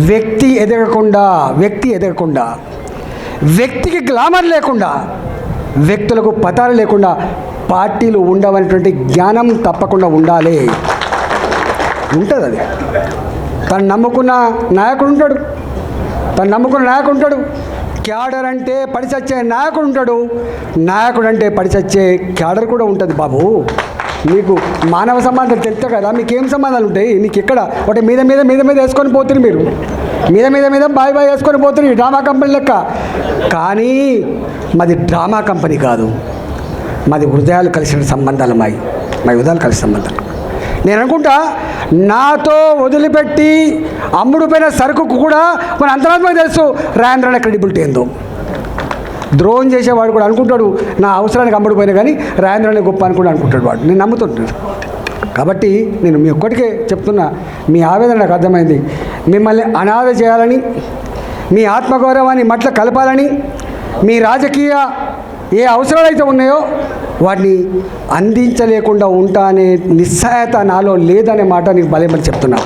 వ్యక్తి ఎదగకుండా వ్యక్తికి గ్లామర్ లేకుండా వ్యక్తులకు పతాలు లేకుండా పార్టీలు ఉండవనేటువంటి జ్ఞానం తప్పకుండా ఉండాలి. ఉంటుంది అది. తను నమ్ముకున్న నాయకుడు ఉంటాడు. క్యాడర్ అంటే పడిచచ్చే నాయకుడు ఉంటాడు. నాయకుడు అంటే పడిచచ్చే క్యాడర్ కూడా ఉంటుంది బాబు. మీకు మానవ సంబంధాలు తెలుస్తాయి కదా, మీకేం సంబంధాలు ఉంటాయి? నీకు ఎక్కడ ఒకటి మీద వేసుకొని పోతుంది. మీరు మీద బాయ్ వేసుకొని పోతుంది డ్రామా కంపెనీ లెక్క. కానీ మాది డ్రామా కంపెనీ కాదు, మాది హృదయాలు కలిసిన సంబంధాలు. మా హృదయాలు కలిసిన సంబంధాలు. నేను అనుకుంటా నాతో వదిలిపెట్టి అమ్ముడుపోయిన సరుకుకు కూడా మన అంతరాత్మకు తెలుసు రాజేంద్ర క్రెడిబిలిటీ ఏందో. ద్రోహం చేసేవాడు కూడా అనుకుంటాడు నా అవసరానికి అమ్ముడుపోయినా కానీ రాజేంద్రనే గొప్ప అనుకుంటూ అనుకుంటాడు వాడు. నేను నమ్ముతుంటాను. కాబట్టి నేను మీ ఒక్కటికే చెప్తున్నా, మీ ఆవేదన నాకు అర్థమైంది. మిమ్మల్ని అనాథ చేయాలని, మీ ఆత్మగౌరవాన్ని మట్ల కలపాలని, మీ రాజకీయ ఏ అవసరాలు అయితే ఉన్నాయో వాటిని అందించలేకుండా ఉంటా అనే నిస్సహాయత నాలో లేదనే మాట నేను బలమని చెప్తున్నా.